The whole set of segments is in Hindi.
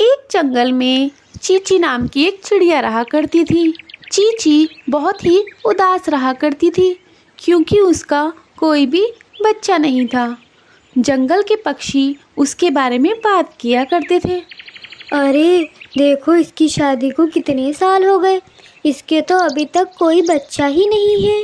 एक जंगल में चींची नाम की एक चिड़िया रहा करती थी। चींची बहुत ही उदास रहा करती थी क्योंकि उसका कोई भी बच्चा नहीं था। जंगल के पक्षी उसके बारे में बात किया करते थे। अरे देखो, इसकी शादी को कितने साल हो गए, इसके तो अभी तक कोई बच्चा ही नहीं है।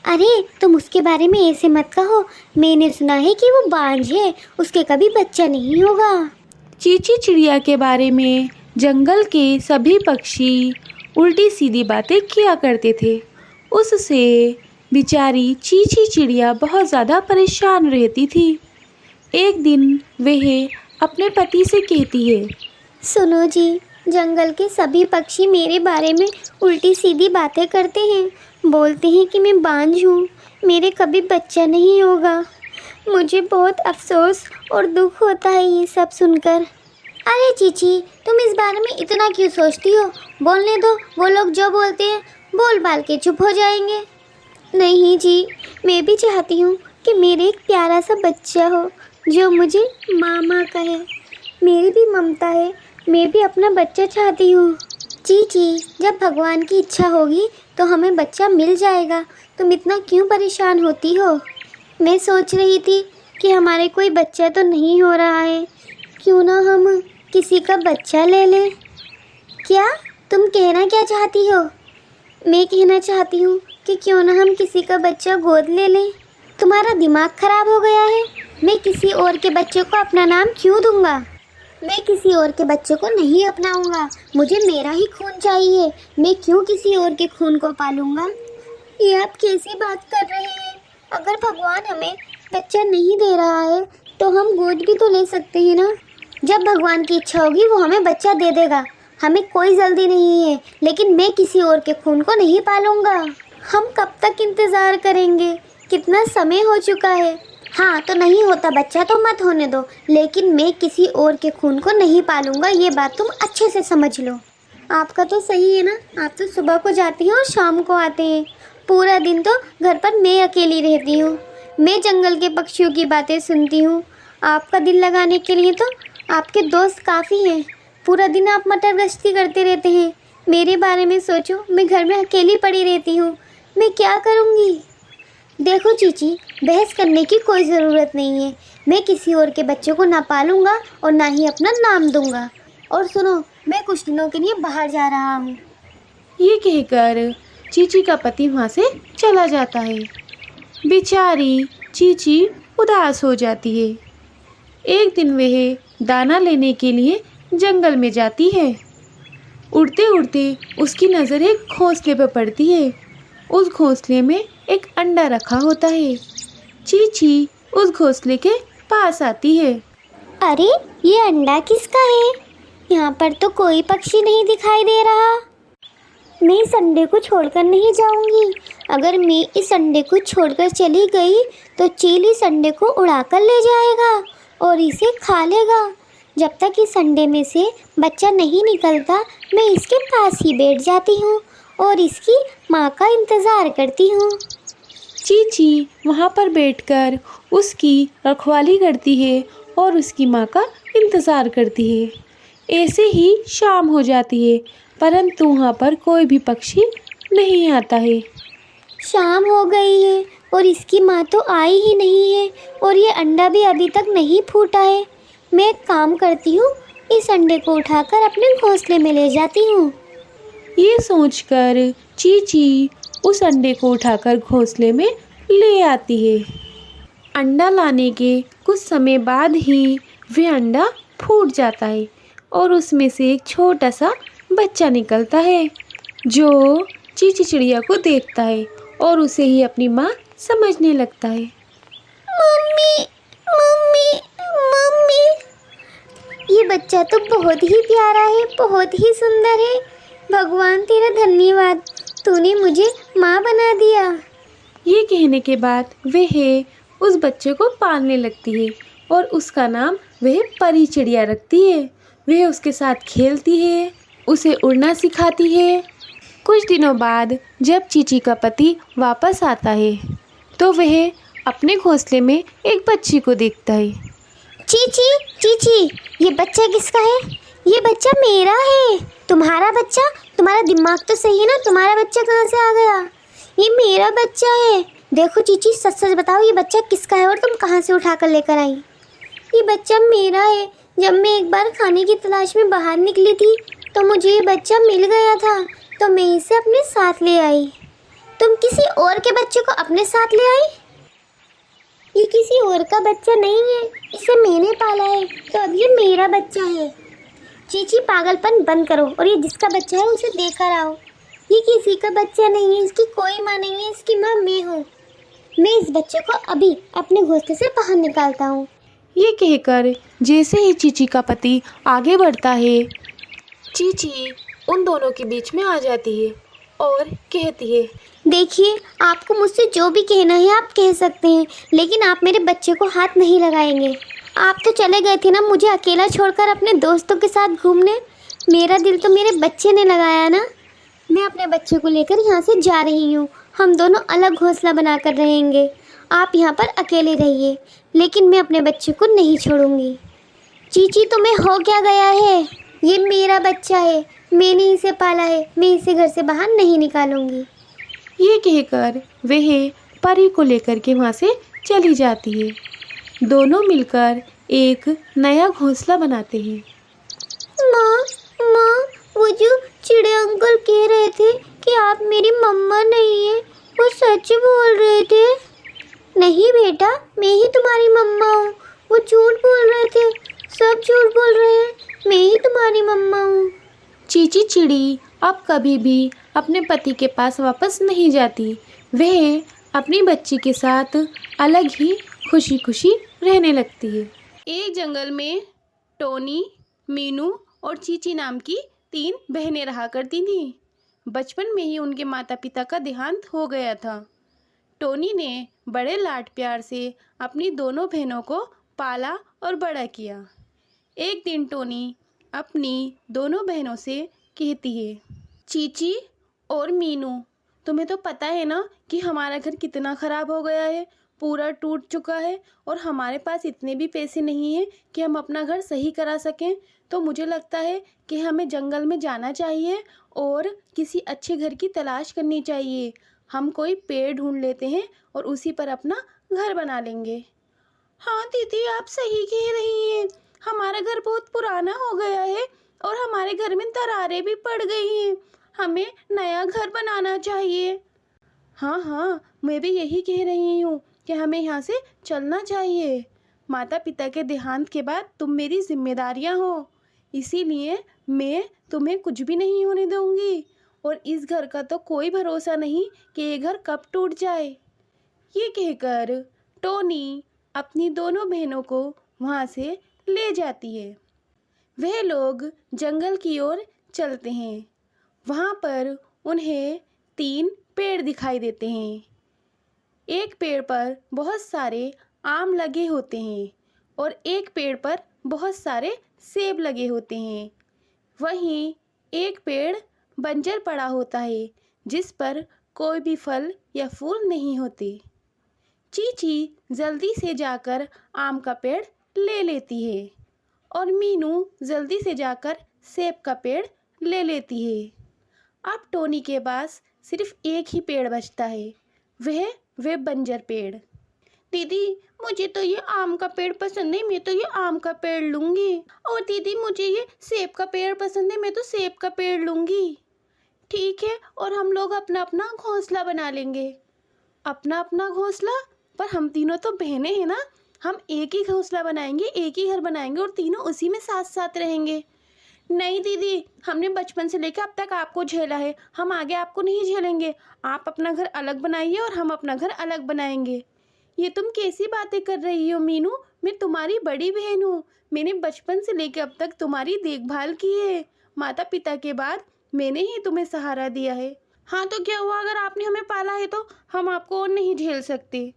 अरे तुम उसके बारे में ऐसे मत कहो, मैंने सुना है कि वो बांझ है, उसके कभी बच्चा नहीं होगा। चींची चिड़िया के बारे में जंगल के सभी पक्षी उल्टी सीधी बातें किया करते थे। उससे बेचारी चींची चिड़िया बहुत ज़्यादा परेशान रहती थी। एक दिन वह अपने पति से कहती है, सुनो जी, जंगल के सभी पक्षी मेरे बारे में उल्टी सीधी बातें करते हैं, बोलते हैं कि मैं बांझ हूँ, मेरे कभी बच्चा नहीं होगा। मुझे बहुत अफसोस और दुख होता है ये सब सुनकर। अरे चीची, तुम इस बारे में इतना क्यों सोचती हो? बोलने दो, वो लोग जो बोलते हैं बोल बाल के चुप हो जाएंगे। नहीं जी, मैं भी चाहती हूँ कि मेरे एक प्यारा सा बच्चा हो जो मुझे मामा कहे। मेरी भी ममता है, मैं भी अपना बच्चा चाहती हूँ। चीची, जब भगवान की इच्छा होगी तो हमें बच्चा मिल जाएगा, तुम इतना क्यों परेशान होती हो? मैं सोच रही थी कि हमारे कोई बच्चा तो नहीं हो रहा है, क्यों ना हम किसी का बच्चा ले लें। क्या तुम कहना क्या चाहती हो? मैं कहना चाहती हूँ कि क्यों ना हम किसी का बच्चा गोद ले लें। तुम्हारा दिमाग खराब हो गया है? मैं किसी और के बच्चे को अपना नाम क्यों दूंगा? मैं किसी और के बच्चे को नहीं अपनाऊंगा, मुझे मेरा ही खून चाहिए। मैं क्यों किसी और के खून को पालूंगा? ये आप कैसी बात कर रहे हैं? अगर भगवान हमें बच्चा नहीं दे रहा है तो हम गोद भी तो ले सकते हैं ना। जब भगवान की इच्छा होगी वो हमें बच्चा दे देगा, हमें कोई जल्दी नहीं है, लेकिन मैं किसी और के खून को नहीं पालूंगा। हम कब तक इंतज़ार करेंगे? कितना समय हो चुका है। हाँ, तो नहीं होता बच्चा तो मत होने दो, लेकिन मैं किसी और के खून को नहीं पालूंगा, ये बात तुम अच्छे से समझ लो। आपका तो सही है ना, आप तो सुबह को जाती हैं और शाम को आते हैं, पूरा दिन तो घर पर मैं अकेली रहती हूँ। मैं जंगल के पक्षियों की बातें सुनती हूँ। आपका दिल लगाने के लिए तो आपके दोस्त काफ़ी हैं। पूरा दिन आप मटर गश्ती करते रहते हैं। मेरे बारे में सोचो, मैं घर में अकेली पड़ी रहती हूँ, मैं क्या करूँगी? देखो चीची, बहस करने की कोई ज़रूरत नहीं है। मैं किसी और के बच्चे को ना पालूंगा और ना ही अपना नाम दूंगा। और सुनो, मैं कुछ दिनों के लिए बाहर जा रहा हूँ। ये कहकर चींची का पति वहाँ से चला जाता है। बेचारी चींची उदास हो जाती है। एक दिन वह दाना लेने के लिए जंगल में जाती है। उड़ते उड़ते उसकी नज़र एक घोंसले पर पड़ती है। उस घोंसले में एक अंडा रखा होता है। चींची उस घोंसले के पास आती है। अरे ये अंडा किसका है? यहाँ पर तो कोई पक्षी नहीं दिखाई दे रहा। मैं इस अंडे को छोड़कर नहीं जाऊंगी। अगर मैं इस अंडे को छोड़कर चली गई तो चील इस अंडे को उड़ाकर ले जाएगा और इसे खा लेगा। जब तक इस अंडे में से बच्चा नहीं निकलता मैं इसके पास ही बैठ जाती हूँ और इसकी माँ का इंतज़ार करती हूँ। चींची वहाँ पर बैठकर उसकी रखवाली करती है और उसकी माँ का इंतज़ार करती है। ऐसे ही शाम हो जाती है, परंतु वहाँ पर कोई भी पक्षी नहीं आता है। शाम हो गई है और इसकी माँ तो आई ही नहीं है और ये अंडा भी अभी तक नहीं फूटा है। मैं एक काम करती हूँ, इस अंडे को उठाकर अपने घोंसले में ले जाती हूँ। ये सोचकर चींची उस अंडे को उठाकर घोंसले में ले आती है। अंडा लाने के कुछ समय बाद ही वह अंडा फूट जाता है और उसमें से एक छोटा सा बच्चा निकलता है जो चींची चिड़िया को देखता है और उसे ही अपनी माँ समझने लगता है। मम्मी, मम्मी, मम्मी, ये बच्चा तो बहुत ही प्यारा है, बहुत ही सुंदर है। भगवान तेरा धन्यवाद, तूने मुझे माँ बना दिया। ये कहने के बाद वह उस बच्चे को पालने लगती है और उसका नाम वह परी चिड़िया रखती है। वह उसके साथ खेलती है, उसे उड़ना सिखाती है। कुछ दिनों बाद जब चींची का पति वापस आता है तो वह अपने घोंसले में एक बच्ची को देखता है। चीची, चीची, ये बच्चा किसका है? ये बच्चा मेरा है। तुम्हारा बच्चा? तुम्हारा दिमाग तो सही है ना, तुम्हारा बच्चा कहाँ से आ गया? ये मेरा बच्चा है। देखो चीची, सच सच बताओ ये बच्चा किसका है और तुम कहाँ से उठा कर लेकर आई? ये बच्चा मेरा है। जब मैं एक बार खाने की तलाश में बाहर निकली थी तो मुझे ये बच्चा मिल गया था, तो मैं इसे अपने साथ ले आई। तुम किसी और के बच्चे को अपने साथ ले आई? ये किसी और का बच्चा नहीं है, इसे मैंने पाला है, तो अब ये मेरा बच्चा है। चीची, पागलपन बंद करो और ये जिसका बच्चा है उसे देकर आओ। ये किसी का बच्चा नहीं है, इसकी कोई माँ नहीं है, इसकी माँ मैं हूँ। मैं इस बच्चे को अभी अपने घोंसले से बाहर निकालता हूँ। ये कहकर जैसे ही चीची का पति आगे बढ़ता है, चीची उन दोनों के बीच में आ जाती है और कहती है, देखिए, आपको मुझसे जो भी कहना है आप कह सकते हैं, लेकिन आप मेरे बच्चे को हाथ नहीं लगाएंगे। आप तो चले गए थे ना मुझे अकेला छोड़कर अपने दोस्तों के साथ घूमने। मेरा दिल तो मेरे बच्चे ने लगाया ना। मैं अपने बच्चे को लेकर यहाँ से जा रही हूँ। हम दोनों अलग घोंसला बनाकर रहेंगे। आप यहाँ पर अकेले रहिए, लेकिन मैं अपने बच्चे को नहीं छोड़ूंगी। चीची, तुम्हें हो क्या गया है? ये मेरा बच्चा है, मैंने इसे पाला है, मैं इसे घर से बाहर नहीं निकालूंगी। ये कहकर वह परी को लेकर के वहाँ से चली जाती है। दोनों मिलकर एक नया घोंसला बनाते हैं। माँ, माँ, वो जो चिड़े अंकल कह रहे थे कि आप मेरी मम्मा नहीं है, वो सच बोल रहे थे? नहीं बेटा, मैं ही तुम्हारी मम्मा हूँ। वो झूठ बोल रहे थे, सब झूठ बोल रहे हैं, मैं ही तुम्हारी मम्मा हूँ। चीची चिड़ी अब कभी भी अपने पति के पास वापस नहीं जाती। वह अपनी बच्ची के साथ अलग ही खुशी खुशी रहने लगती है। एक जंगल में टोनी, मीनू और चीची नाम की 3 बहनें रहा करती थीं। बचपन में ही उनके माता पिता का देहांत हो गया था। टोनी ने बड़े लाड प्यार से अपनी दोनों बहनों को पाला और बड़ा किया। एक दिन टोनी अपनी दोनों बहनों से कहती है, चीची और मीनू, तुम्हें तो पता है ना कि हमारा घर कितना ख़राब हो गया है, पूरा टूट चुका है और हमारे पास इतने भी पैसे नहीं हैं कि हम अपना घर सही करा सकें। तो मुझे लगता है कि हमें जंगल में जाना चाहिए और किसी अच्छे घर की तलाश करनी चाहिए। हम कोई पेड़ ढूंढ लेते हैं और उसी पर अपना घर बना लेंगे। हाँ दीदी, आप सही कह रही हैं। हमारा घर बहुत पुराना हो गया है और हमारे घर में दरारें भी पड़ गई हैं। हमें नया घर बनाना चाहिए। हाँ हाँ, मैं भी यही कह रही हूँ कि हमें यहाँ से चलना चाहिए। माता पिता के देहांत के बाद तुम मेरी जिम्मेदारियाँ हो, इसीलिए मैं तुम्हें कुछ भी नहीं होने दूँगी। और इस घर का तो कोई भरोसा नहीं कि ये घर कब टूट जाए। ये कहकर टोनी अपनी दोनों बहनों को वहाँ से ले जाती है। वह लोग जंगल की ओर चलते हैं। वहाँ पर उन्हें 3 पेड़ दिखाई देते हैं। एक पेड़ पर बहुत सारे आम लगे होते हैं और एक पेड़ पर बहुत सारे सेब लगे होते हैं। वहीं एक पेड़ बंजर पड़ा होता है जिस पर कोई भी फल या फूल नहीं होते। चीची जल्दी से जाकर आम का पेड़ ले लेती है और मीनू जल्दी से जाकर सेब का पेड़ ले लेती है। अब टोनी के पास सिर्फ एक ही पेड़ बचता है, वह बंजर पेड़। दीदी, मुझे तो ये आम का पेड़ पसंद है, मैं तो ये आम का पेड़ लूँगी। और दीदी, मुझे ये सेब का पेड़ पसंद है, मैं तो सेब का पेड़ लूँगी। ठीक है, और हम लोग अपना अपना घोंसला बना लेंगे। अपना अपना घोंसला? पर हम तीनों तो बहनें हैं ना, हम एक ही घोंसला बनाएंगे, एक ही घर बनाएंगे और तीनों उसी में साथ साथ रहेंगे। नहीं दीदी, हमने बचपन से लेकर अब तक आपको झेला है, हम आगे आपको नहीं झेलेंगे। आप अपना घर अलग बनाइए और हम अपना घर अलग बनाएंगे। ये तुम कैसी बातें कर रही हो मीनू? मैं तुम्हारी बड़ी बहन हूँ। मैंने बचपन से लेकर अब तक तुम्हारी देखभाल की है। माता पिता के बाद मैंने ही तुम्हें सहारा दिया है। हाँ तो क्या हुआ, अगर आपने हमें पाला है तो हम आपको और नहीं झेल सकते।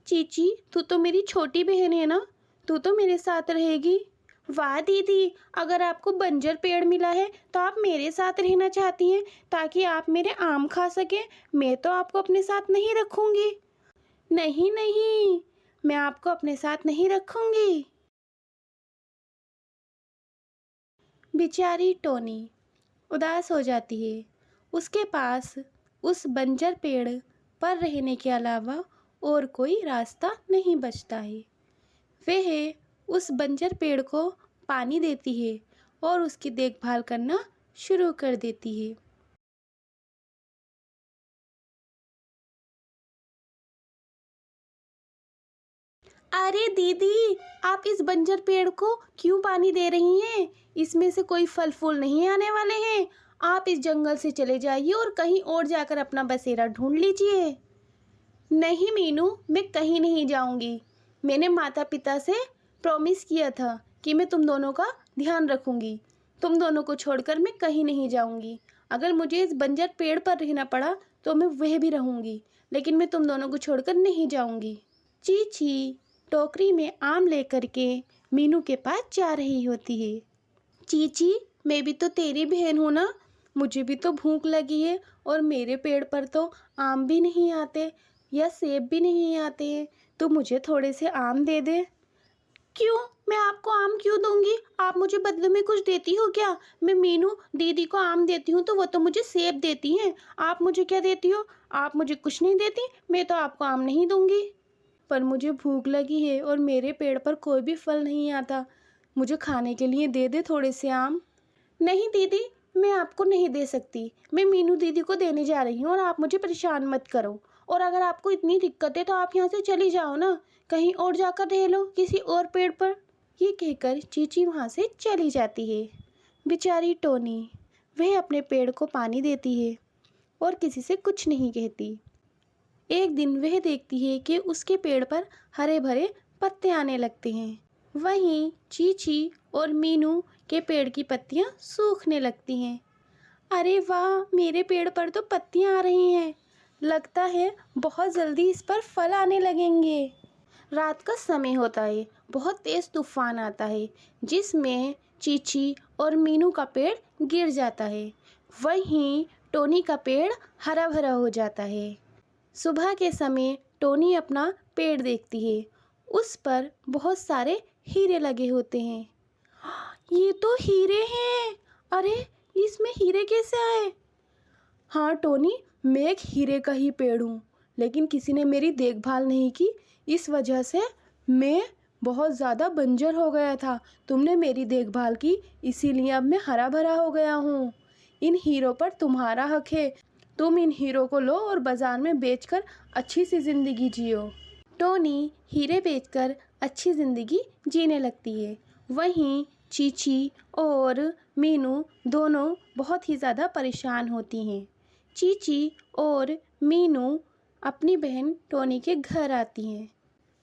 चीची, तू तो मेरी छोटी बहन है ना, तू तो मेरे साथ रहेगी। वाह दीदी, अगर आपको बंजर पेड़ मिला है तो आप मेरे साथ रहना चाहती हैं ताकि आप मेरे आम खा सकें। मैं तो आपको अपने साथ नहीं रखूँगी। नहीं नहीं, मैं आपको अपने साथ नहीं रखूँगी। बेचारी टोनी उदास हो जाती है। उसके पास उस बंजर पेड़ पर रहने के अलावा और कोई रास्ता नहीं बचता है। वह उस बंजर पेड़ को पानी देती है और उसकी देखभाल करना शुरू कर देती है। अरे दीदी, आप इस बंजर पेड़ को क्यों पानी दे रही हैं? इसमें से कोई फल फूल नहीं आने वाले हैं। आप इस जंगल से चले जाइए और कहीं और जाकर अपना बसेरा ढूंढ लीजिए। नहीं मीनू, मैं कहीं नहीं जाऊंगी। मैंने माता पिता से प्रॉमिस किया था कि मैं तुम दोनों का ध्यान रखूंगी। तुम दोनों को छोड़कर मैं कहीं नहीं जाऊंगी। अगर मुझे इस बंजर पेड़ पर रहना पड़ा तो मैं वह भी रहूंगी, लेकिन मैं तुम दोनों को छोड़कर नहीं जाऊंगी। चीची टोकरी में आम लेकर के मीनू के पास जा रही होती है। चीची, मैं भी तो तेरी बहन हूँ ना, मुझे भी तो भूख लगी है और मेरे पेड़ पर तो आम भी नहीं आते या सेब भी नहीं आते हैं, तो मुझे थोड़े से आम दे दे। क्यों? मैं आपको आम क्यों दूंगी? आप मुझे बदले में कुछ देती हो क्या? मैं मीनू दीदी को आम देती हूँ तो वो तो मुझे सेब देती हैं। आप मुझे क्या देती हो? आप मुझे कुछ नहीं देती। मैं तो आपको आम नहीं दूंगी। पर मुझे भूख लगी है और मेरे पेड़ पर कोई भी फल नहीं आता। मुझे खाने के लिए दे दे थोड़े से आम। नहीं दीदी, मैं आपको नहीं दे सकती। मैं मीनू दीदी को देने जा रही हूँ और आप मुझे परेशान मत करो। और अगर आपको इतनी दिक्कत है तो आप यहाँ से चली जाओ ना, कहीं और जाकर रह लो किसी और पेड़ पर। ये कहकर चीची वहाँ से चली जाती है। बेचारी टोनी, वह अपने पेड़ को पानी देती है और किसी से कुछ नहीं कहती। एक दिन वह देखती है कि उसके पेड़ पर हरे भरे पत्ते आने लगते हैं। वहीं चीची और मीनू के पेड़ की पत्तियां सूखने लगती हैं। अरे वाह, मेरे पेड़ पर तो पत्तियां आ रही हैं। लगता है बहुत जल्दी इस पर फल आने लगेंगे। रात का समय होता है। बहुत तेज़ तूफान आता है जिसमें चीची और मीनू का पेड़ गिर जाता है। वहीं टोनी का पेड़ हरा भरा हो जाता है। सुबह के समय टोनी अपना पेड़ देखती है। उस पर बहुत सारे हीरे लगे होते हैं। ये तो हीरे हैं। अरे, इसमें हीरे कैसे आए? हाँ टोनी, मैं एक हीरे का ही पेड़ हूँ, लेकिन किसी ने मेरी देखभाल नहीं की। इस वजह से मैं बहुत ज़्यादा बंजर हो गया था। तुमने मेरी देखभाल की, इसीलिए अब मैं हरा भरा हो गया हूँ। इन हीरों पर तुम्हारा हक है। तुम इन हीरो को लो और बाज़ार में बेचकर अच्छी सी ज़िंदगी जियो। टोनी हीरे बेचकर अच्छी ज़िंदगी जीने लगती है। वहीं चीची और मीनू दोनों बहुत ही ज़्यादा परेशान होती हैं। चीची और मीनू अपनी बहन टोनी के घर आती हैं।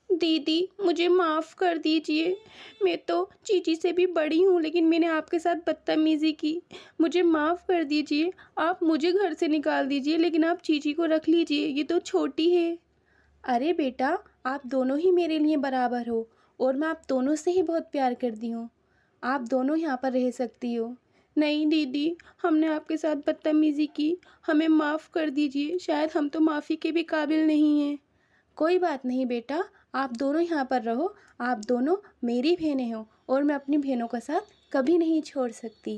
दीदी, मुझे माफ़ कर दीजिए। मैं तो चीची से भी बड़ी हूँ, लेकिन मैंने आपके साथ बदतमीज़ी की। मुझे माफ़ कर दीजिए। आप मुझे घर से निकाल दीजिए, लेकिन आप चीची को रख लीजिए, ये तो छोटी है। अरे बेटा, आप दोनों ही मेरे लिए बराबर हो और मैं आप दोनों से ही बहुत प्यार करती हूँ। आप दोनों यहाँ पर रह सकती हो। नहीं दीदी, हमने आपके साथ बदतमीज़ी की, हमें माफ़ कर दीजिए। शायद हम तो माफ़ी के भी काबिल नहीं हैं। कोई बात नहीं बेटा, आप दोनों यहाँ पर रहो। आप दोनों मेरी बहनें हो और मैं अपनी बहनों का साथ कभी नहीं छोड़ सकती।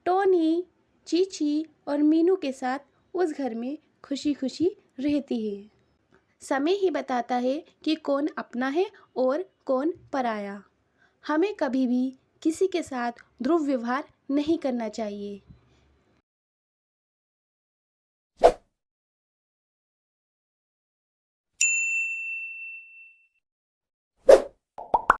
टोनी चीची और मीनू के साथ उस घर में खुशी खुशी रहती है। समय ही बताता है कि कौन अपना है और कौन पराया। हमें कभी भी किसी के साथ दुर्व्यवहार नहीं करना चाहिए।